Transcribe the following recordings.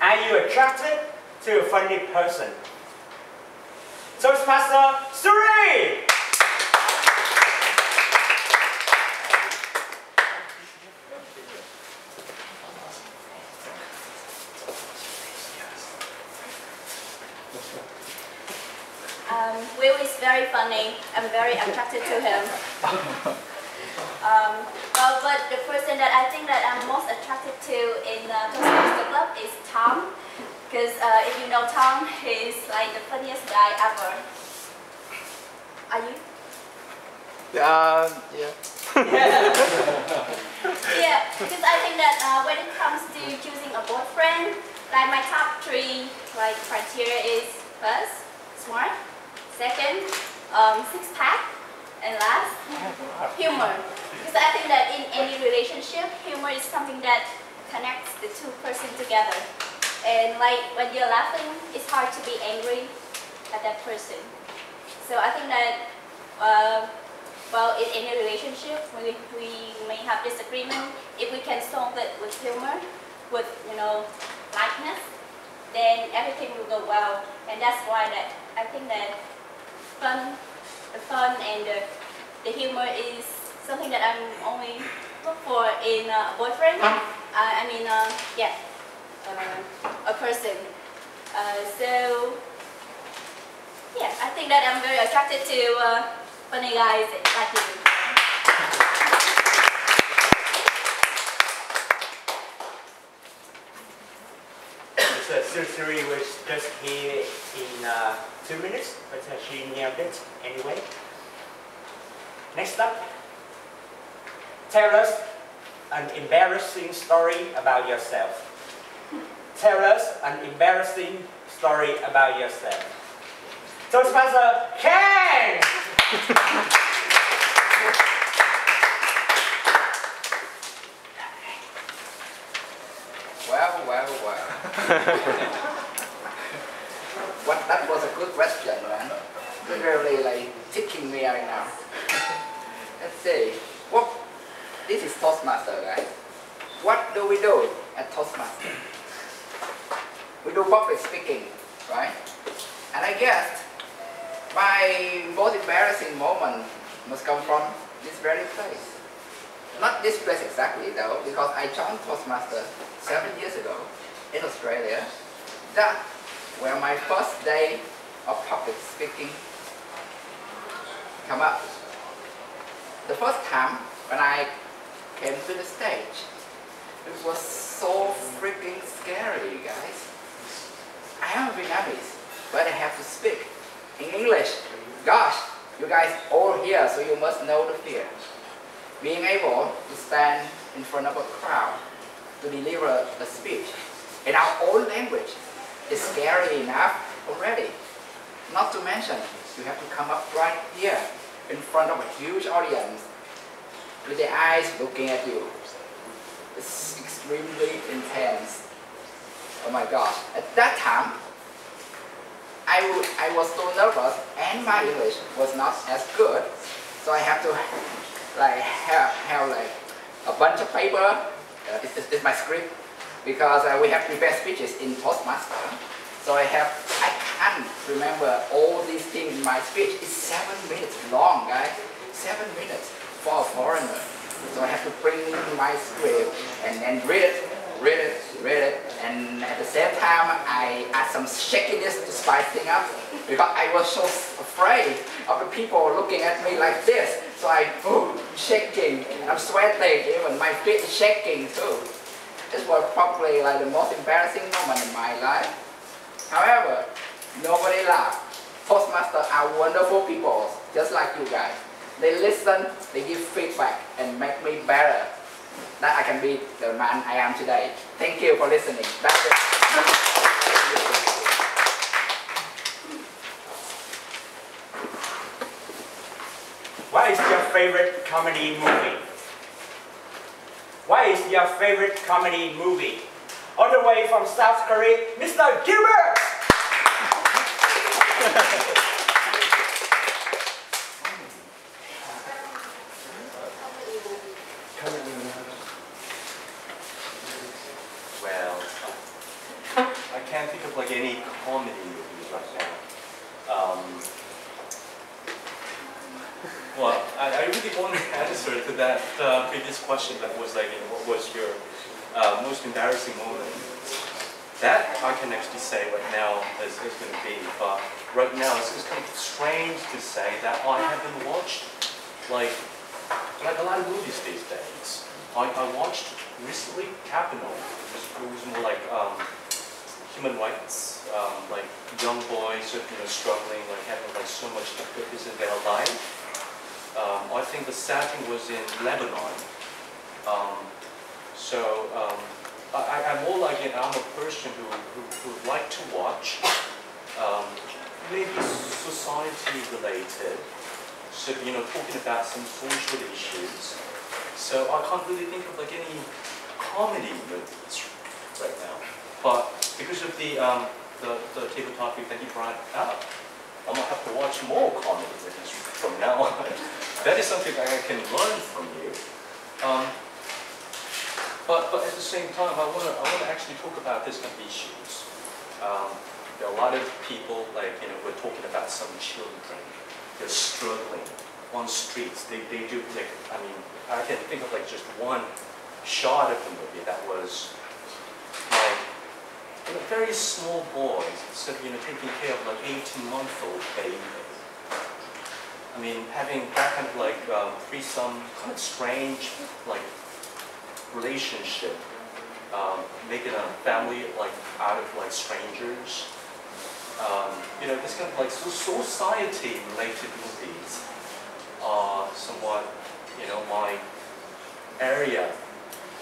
Are you attracted to a funny person? Toastmaster Suri! Will is very funny. I'm very attracted to him. But the person that I think that I'm most attracted to in Toastmaster Club is Tom. Because if you know Tom, he's like the funniest guy ever. Are you? Yeah. Yeah, because I think that when it comes to choosing a boyfriend, like my top 3 criteria is first, smart, second, six-pack, and last, humor. Because I think that in any relationship, humor is something that connects the two persons together. And like when you're laughing, it's hard to be angry at that person. So I think that, well, in any relationship, we may have disagreement. If we can solve it with humor, with lightness, then everything will go well. And that's why that I think that the fun and the humor is something that I'm only look for in a boyfriend. A person. So yeah, I think that I'm very attracted to funny guys like you. So Suri was just here in 2 minutes, but she nailed it anyway. Next up, tell us an embarrassing story about yourself. Tell us an embarrassing story about yourself. Toastmaster Ken! Well. That was a good question, man. Really ticking me right now. Let's see. This is Toastmaster, right? What do we do at Toastmaster? We do public speaking, right? And I guess my most embarrassing moment must come from this very place. Not this place exactly though, because I joined Toastmaster 7 years ago in Australia. That where my first day of public speaking come up. The first time when I came to the stage, it was so freaking scary, you guys. I am Vietnamese, but I have to speak in English. Gosh, you guys all here, so you must know the fear. Being able to stand in front of a crowd to deliver a speech in our own language is scary enough already. Not to mention, you have to come up right here in front of a huge audience with the eyes looking at you. It's extremely intense. Oh my gosh. At that time, I was so nervous and my English was not as good. So I have to have a bunch of paper. It's my script because we have prepared speeches in Toastmaster. So I can't remember all these things in my speech. It's 7 minutes long, guys. 7 minutes for a foreigner. So I have to bring my script and then read it, and at the same time I add some shakiness to spice things up because I was so afraid of the people looking at me like this. So I'm shaking, and I'm sweating, even my feet is shaking too. This was probably the most embarrassing moment in my life. However, nobody laughed. Toastmasters are wonderful people, just like you guys. They listen, they give feedback, and make me better. That I can be the man I am today. Thank you for listening. That's it. What is your favorite comedy movie? What is your favorite comedy movie? On the way from South Korea, Mr. Gilbert! Well, I can't think of like any comedy movies right now. Well, I really want to answer to that previous question that was like, what was your most embarrassing moment? That I can actually say right now is going to be, but right now it's kind of strange to say that I haven't watched like a lot of movies these days. I watched recently Capino. It was more like human rights, like young boys, struggling, like having like so much difficulties in their life. I think the setting was in Lebanon. I'm more like I'm a person who would like to watch maybe society related. So talking about some social issues. So I can't really think of like any comedy movies right now. But because of the table topic that you brought up, I might have to watch more comedy movies from now on. That is something that I can learn from you. But at the same time, I want to actually talk about this kind of issues. There are a lot of people, like we're talking about some children. They're struggling on streets. They do like, I can think of like just one shot of the movie that was like very small boys, instead of taking care of like 18-month-old baby. Having that kind of like threesome, kind of strange like relationship, making a family like out of like strangers. This kind of like society-related movies are somewhat, my area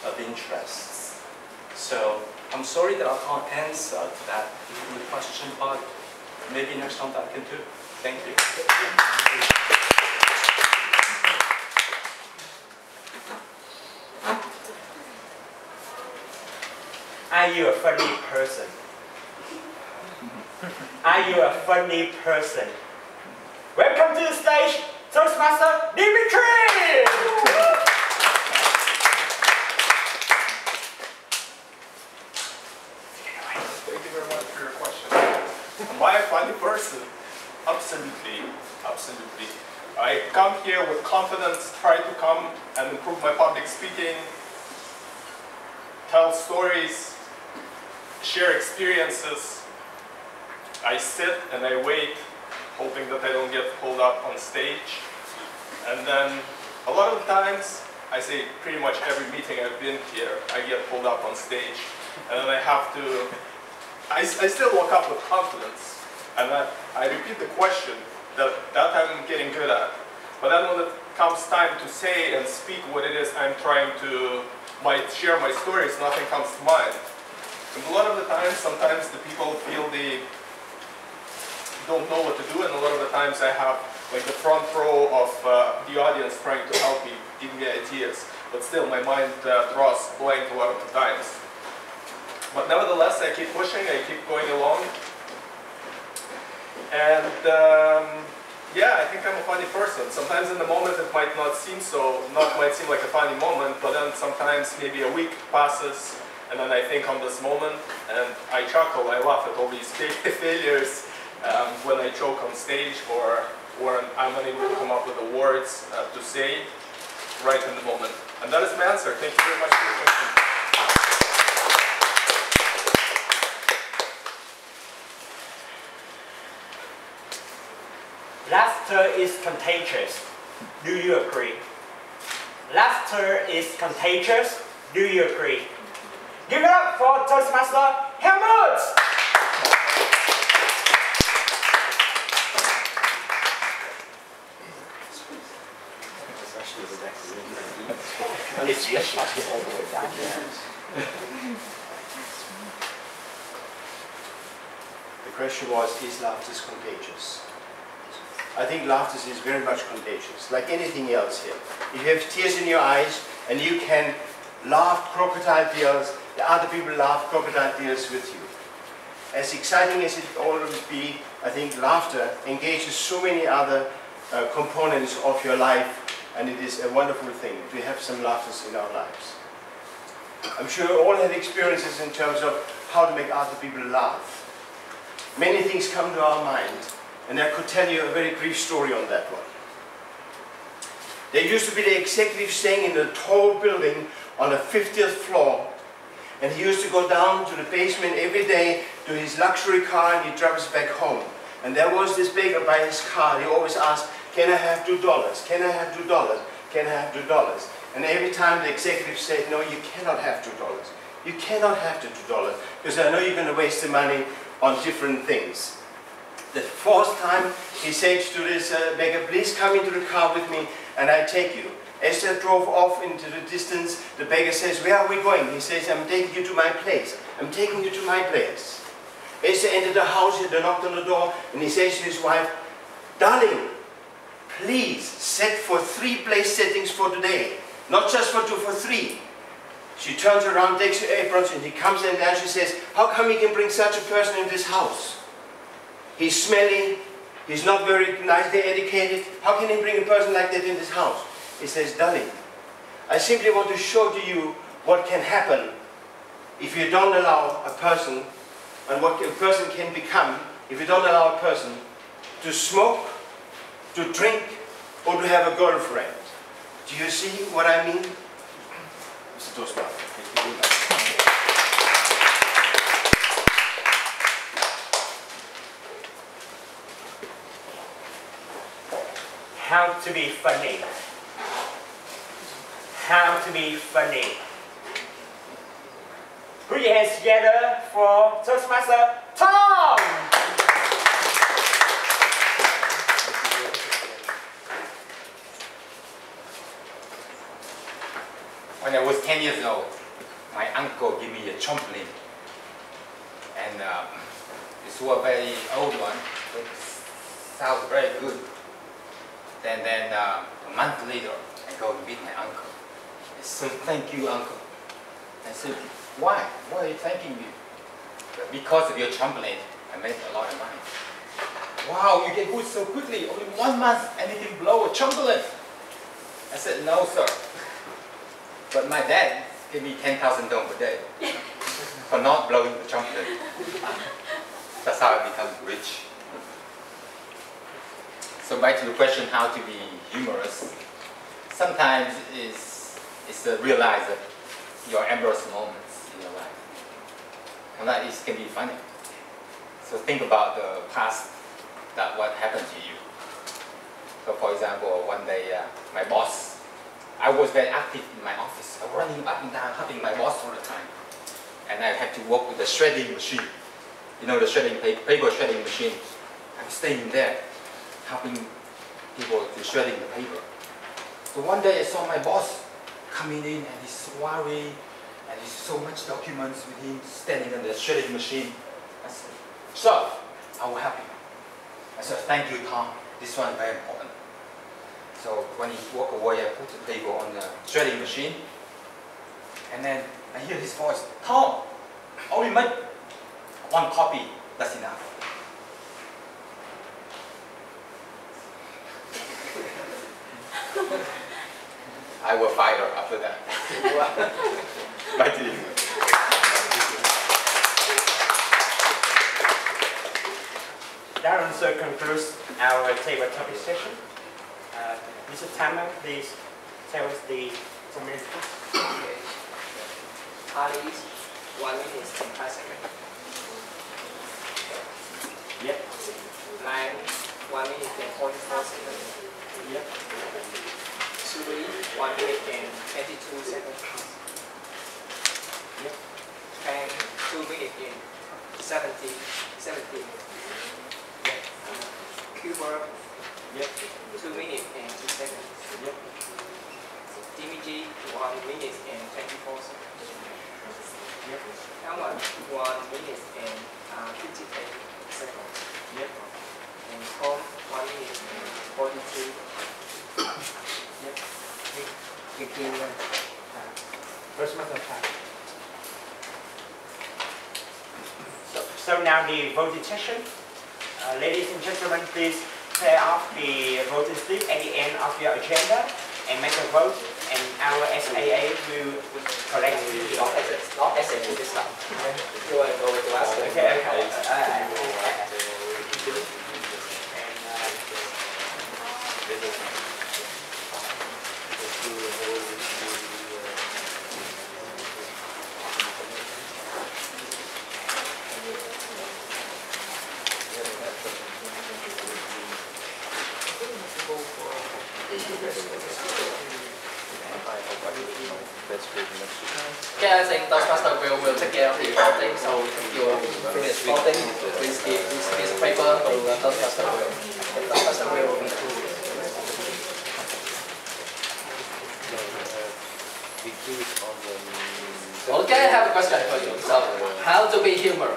of interests. So I'm sorry that I can't answer that particular question, but maybe next time that I can do. Thank you. Are you a funny person? Are you a funny person? Welcome to the stage, Toastmaster Dimitri! Thank you very much for your question. Am I a funny person? Absolutely, absolutely. I come here with confidence, try to come and improve my public speaking, tell stories, share experiences. I sit and I wait, hoping that I don't get pulled up on stage. And then a lot of the times, I say pretty much every meeting I've been here, I get pulled up on stage. And then I have to, I still walk up with confidence. And then I repeat the question that I'm getting good at. But then when it comes time to say and speak what it is I'm trying to, share my stories, nothing comes to mind. And a lot of the times, sometimes the people feel they don't know what to do, and a lot of the times I have like the front row of the audience trying to help me, give me ideas. But still, my mind draws blank a lot of the times. But nevertheless, I keep pushing, I keep going along. And yeah, I think I'm a funny person. Sometimes in the moment it might not seem so, might seem like a funny moment, but then sometimes maybe a week passes, and then I think on this moment, and I chuckle, I laugh at all these failures when I choke on stage, or I'm unable to come up with the words to say right in the moment. And that is my answer. Thank you very much for your question. Laughter is contagious. Do you agree? Laughter is contagious. Do you agree? Give it up for Toastmaster Helmut! The question was, is laughter contagious? I think laughter is very much contagious, like anything else here. If you have tears in your eyes and you can laugh crocodile tears, the other people laugh crocodile tears with you. As exciting as it all would be, I think laughter engages so many other components of your life, and it is a wonderful thing to have some laughter in our lives. I'm sure you all have experiences in terms of how to make other people laugh. Many things come to our mind, and I could tell you a very brief story on that one. There used to be the executive staying in a tall building on the 50th floor, and he used to go down to the basement every day to his luxury car, and he drives back home. And there was this beggar by his car. He always asked, "Can I have $2? Can I have $2? Can I have $2? And every time the executive said, "No, you cannot have $2. You cannot have the $2 because I know you're going to waste the money on different things." The fourth time he said to this beggar, "Please come into the car with me and I take you." As they drove off into the distance, the beggar says, "Where are we going?" He says, "I'm taking you to my place. I'm taking you to my place." As they entered the house, they knocked on the door, and he says to his wife, "Darling, please set for 3 place settings for today. Not just for 2, for 3. She turns around, takes her aprons, and he comes in there and she says, "How come he can bring such a person in this house? He's smelly, he's not very nicely educated. How can he bring a person like that in this house?" He says, "Darling, I simply want to show to you what can happen if you don't allow a person, and what a person can become if you don't allow a person to smoke, to drink, or to have a girlfriend. Do you see what I mean?" Mr. Toastmaster, thank you very much. How to be funny. How to be funny. Put your hands together for Toastmaster Tom! When I was 10 years old, my uncle gave me a trampoline. And this was a very old one, but it sounds very good. Then a month later, I go to meet my uncle. I said, "Thank you, uncle." I said, "Why? Why are you thanking me?" "Because of your trampoline, I made a lot of money." "Wow, you get good so quickly. Only 1 month and you can blow a trampoline." I said, "No, sir. But my dad gave me 10,000 dong per day for not blowing the trampoline." That's how I become rich. So back to the question, how to be humorous. Sometimes it's to realize that your embarrassing moments in your life, and that can be funny. So think about the past, that what happened to you. So for example, one day my boss, I was very active in my office. I was running up and down, helping my boss all the time. And I had to work with the shredding machine. You know, the shredding paper shredding machine. I'm staying there, helping people to shredding the paper. So one day I saw my boss coming in and he's worried and he's so much documents with him standing on the shredding machine. I said, "Sir, I will help you." I said, "Thank you, Tom. This one is very important." So when he walked away, I put the paper on the shredding machine, and then I hear his voice, "Tom, only make 1 copy, that's enough." I was fired after that. Back to you. That also concludes our table topic session. Mr. Tamer, please tell us the minutes. Okay. Parties, 1 minute and 5 seconds. Yep. Line, 1 minute and 44 seconds. Yep. Suri, 1 minute and 22 seconds. Yep. Fan, 2 minutes and 17. Yep. Cuba, Yep. 2 minutes and 2 seconds. Yep. DMG, 1 minute and 24 seconds. Yep. Helmet, 1 minute and 58 seconds. Yep. And home, 1 minute and 42. Yep. Begin. Toastmaster time. So now the voting session. Ladies and gentlemen, please clear off the voting slip at the end of your agenda and make a vote, and our SAA will collect the Not SAA this time. You want to go Okay, I think Toastmaster will take care of the voting, so if you finish voting, please give this piece of paper to Toastmaster will. Toastmaster will be Okay, I have a question for you. So, how to be humorous?